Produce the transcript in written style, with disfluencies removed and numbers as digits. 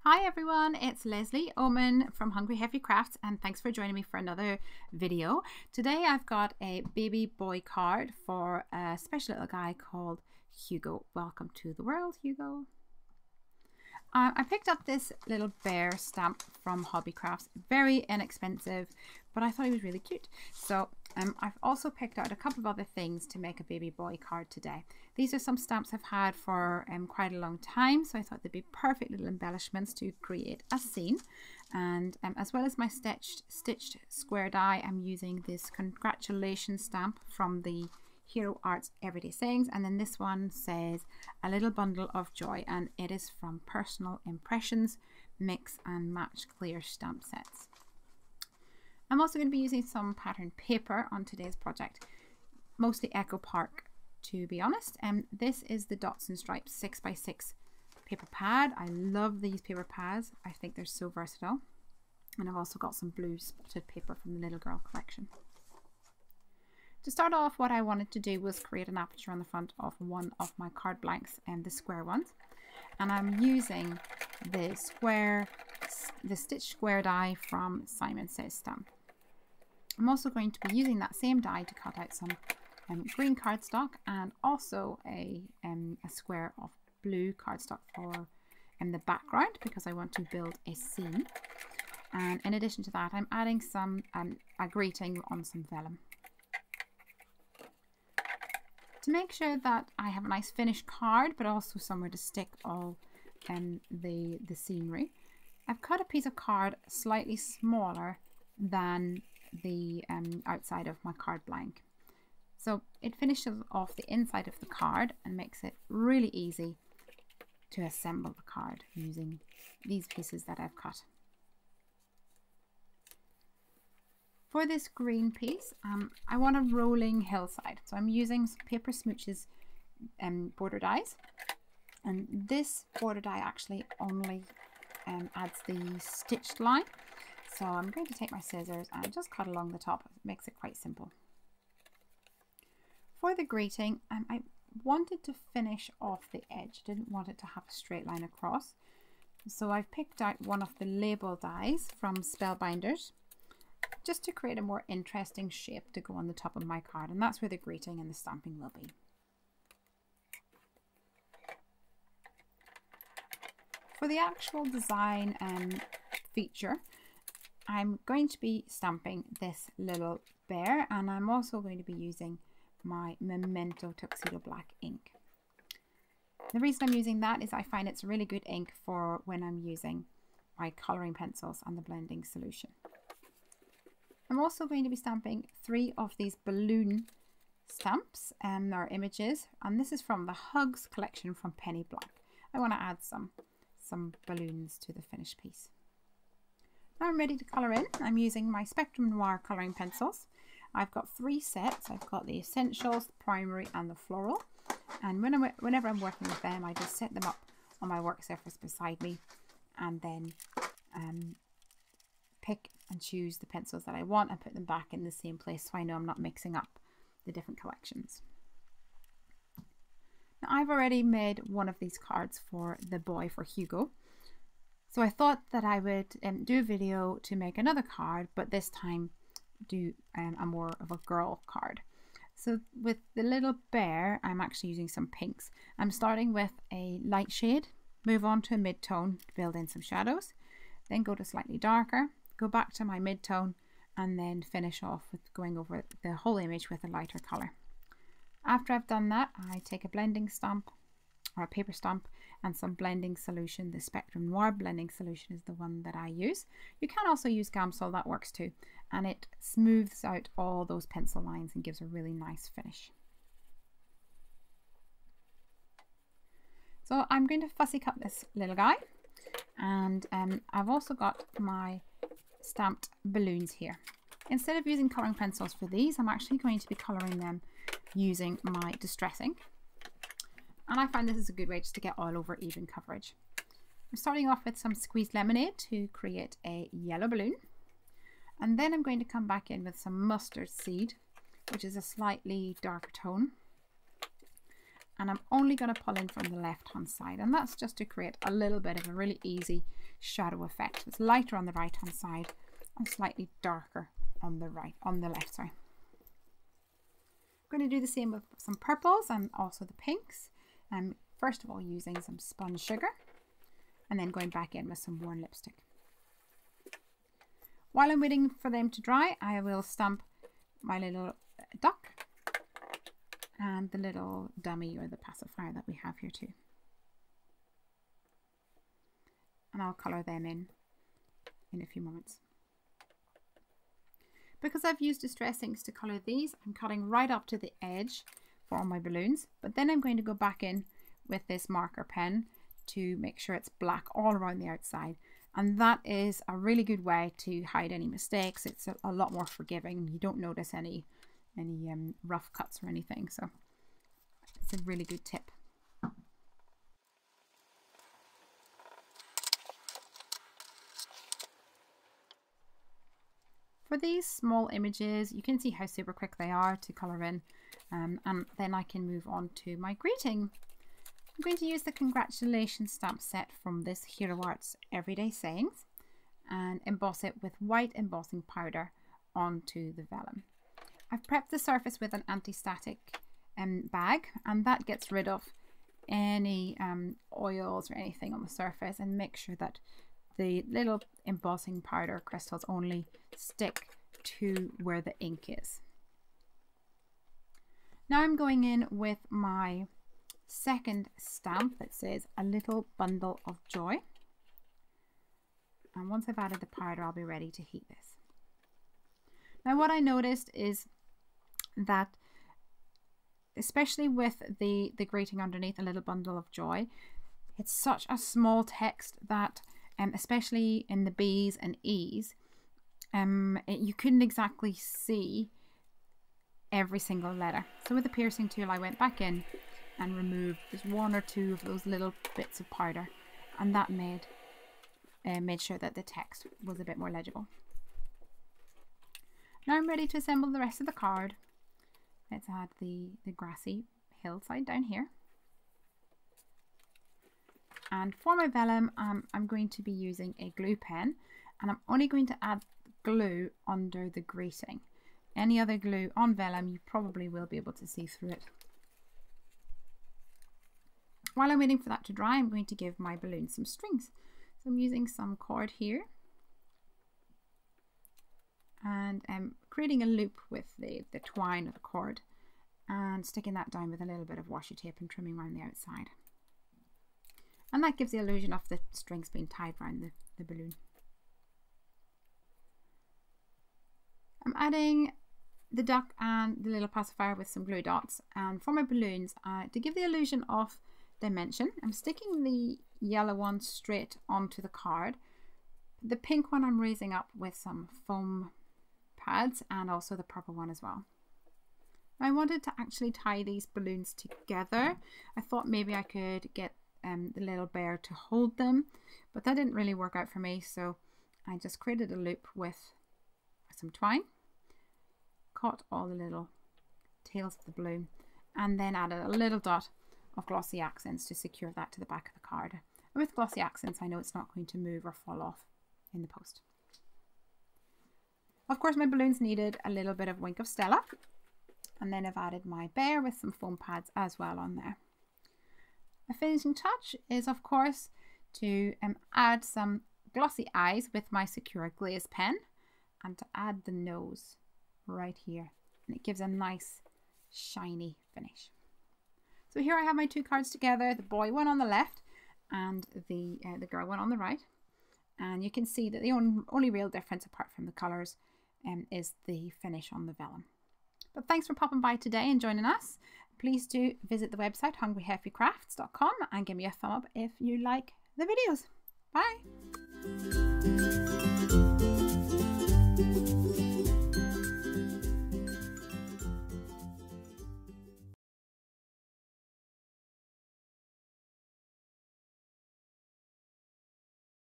Hi everyone, it's Leslie Oman from Hungry Heavy Crafts and thanks for joining me for another video. Today I've got a baby boy card for a special little guy called Hugo. Welcome to the world, Hugo. I picked up this little bear stamp from Hobbycrafts, very inexpensive, but I thought he was really cute. So I've also picked out a couple of other things to make a baby boy card today. These are some stamps I've had for quite a long time, so I thought they'd be perfect little embellishments to create a scene. And as well as my stitched square die, I'm using this congratulations stamp from the Hero Arts Everyday Sayings, and then this one says a little bundle of joy, and it is from Personal Impressions Mix and Match Clear stamp sets. I'm also going to be using some pattern paper on today's project, mostly Echo Park to be honest. This is the Dots and Stripes 6x6 paper pad. I love these paper pads, I think they're so versatile, and I've also got some blue spotted paper from the Little Girl collection. To start off, what I wanted to do was create an aperture on the front of one of my card blanks, and the square ones. And I'm using the stitched square die from Simon Says Stamp. I'm also going to be using that same die to cut out some green cardstock and also a square of blue cardstock for the background, because I want to build a scene. And in addition to that, I'm adding some a greeting on some vellum. To make sure that I have a nice finished card, but also somewhere to stick all the scenery, I've cut a piece of card slightly smaller than the outside of my card blank. So it finishes off the inside of the card and makes it really easy to assemble the card using these pieces that I've cut. For this green piece, I want a rolling hillside. So I'm using some paper Smooches border dies. And this border die actually only adds the stitched line. So I'm going to take my scissors and just cut along the top. It makes it quite simple. For the greeting, I wanted to finish off the edge. Didn't want it to have a straight line across. So I've picked out one of the label dies from Spellbinders, just to create a more interesting shape to go on the top of my card, and that's where the greeting and the stamping will be. For the actual design feature, I'm going to be stamping this little bear, and I'm also going to be using my Memento Tuxedo Black ink. The reason I'm using that is I find it's really good ink for when I'm using my colouring pencils and the blending solution. I'm also going to be stamping 3 of these balloon stamps or images, and this is from the Hugs collection from Penny Black. I want to add some balloons to the finished piece. Now I'm ready to colour in. I'm using my Spectrum Noir colouring pencils. I've got 3 sets. I've got the Essentials, the Primary and the Floral, and whenever I'm working with them, I just set them up on my work surface beside me and then pick and choose the pencils that I want and put them back in the same place, so I know I'm not mixing up the different collections. Now I've already made one of these cards for the boy, for Hugo, so I thought that I would do a video to make another card, but this time do a more of a girl card. So with the little bear, I'm actually using some pinks. I'm starting with a light shade, move on to a mid-tone to build in some shadows, then go to slightly darker, go back to my mid-tone, and then finish off with going over the whole image with a lighter colour. After I've done that, I take a blending stamp or a paper stamp and some blending solution. The Spectrum Noir blending solution is the one that I use. You can also use Gamsol, that works too, and it smooths out all those pencil lines and gives a really nice finish. So I'm going to fussy cut this little guy, and I've also got my stamped balloons here. Instead of using colouring pencils for these, I'm actually going to be colouring them using my Distress ink, and I find this is a good way just to get all over even coverage. I'm starting off with some squeezed lemonade to create a yellow balloon, and then I'm going to come back in with some mustard seed, which is a slightly darker tone, and I'm only going to pull in from the left hand side, and that's just to create a little bit of a really easy shadow effect. It's lighter on the right hand side and slightly darker on the left, sorry. I'm going to do the same with some purples and also the pinks. First of all using some spun sugar and then going back in with some worn lipstick. While I'm waiting for them to dry, I will stamp my little duck and the little dummy or the pacifier that we have here too. And I'll colour them in a few moments. Because I've used distress inks to colour these, I'm cutting right up to the edge for all my balloons, but then I'm going to go back in with this marker pen to make sure it's black all around the outside. And that is a really good way to hide any mistakes. It's a lot more forgiving. You don't notice any rough cuts or anything. So it's a really good tip. For these small images, you can see how super quick they are to colour in. And then I can move on to my greeting. I'm going to use the congratulations stamp set from this Hero Arts Everyday Sayings and emboss it with white embossing powder onto the vellum. I've prepped the surface with an anti-static bag, and that gets rid of any oils or anything on the surface and make sure that the little embossing powder crystals only stick to where the ink is. Now I'm going in with my second stamp that says a little bundle of joy, and once I've added the powder I'll be ready to heat this. Now what I noticed is that especially with the greeting underneath, a little bundle of joy, it's such a small text that especially in the B's and E's you couldn't exactly see every single letter. So with the piercing tool I went back in and removed just one or two of those little bits of powder, and that made sure that the text was a bit more legible. Now I'm ready to assemble the rest of the card. Let's add the grassy hillside down here. And for my vellum, I'm going to be using a glue pen, and I'm only going to add glue under the greeting. Any other glue on vellum, you probably will be able to see through it. While I'm waiting for that to dry, I'm going to give my balloon some strings. So I'm using some cord here and I'm creating a loop with the twine of the cord and sticking that down with a little bit of washi tape and trimming around the outside. And that gives the illusion of the strings being tied around the balloon. I'm adding the duck and the little pacifier with some glue dots, and for my balloons, to give the illusion of dimension, I'm sticking the yellow one straight onto the card. The pink one I'm raising up with some foam pads, and also the purple one as well. I wanted to actually tie these balloons together. I thought maybe I could get the little bear to hold them, but that didn't really work out for me, so I just created a loop with some twine, caught all the little tails of the balloon, and then added a little dot of glossy accents to secure that to the back of the card. And with glossy accents, I know it's not going to move or fall off in the post. Of course, my balloons needed a little bit of Wink of Stella, and then I've added my bear with some foam pads as well on there. A finishing touch is, of course, to add some glossy eyes with my Secura Glaze pen, and to add the nose right here, and it gives a nice shiny finish. So here I have my two cards together, the boy one on the left and the girl one on the right, and you can see that the only real difference apart from the colours is the finish on the vellum. But thanks for popping by today and joining us. Please do visit the website hungryhappycrafts.com and give me a thumb up if you like the videos. Bye!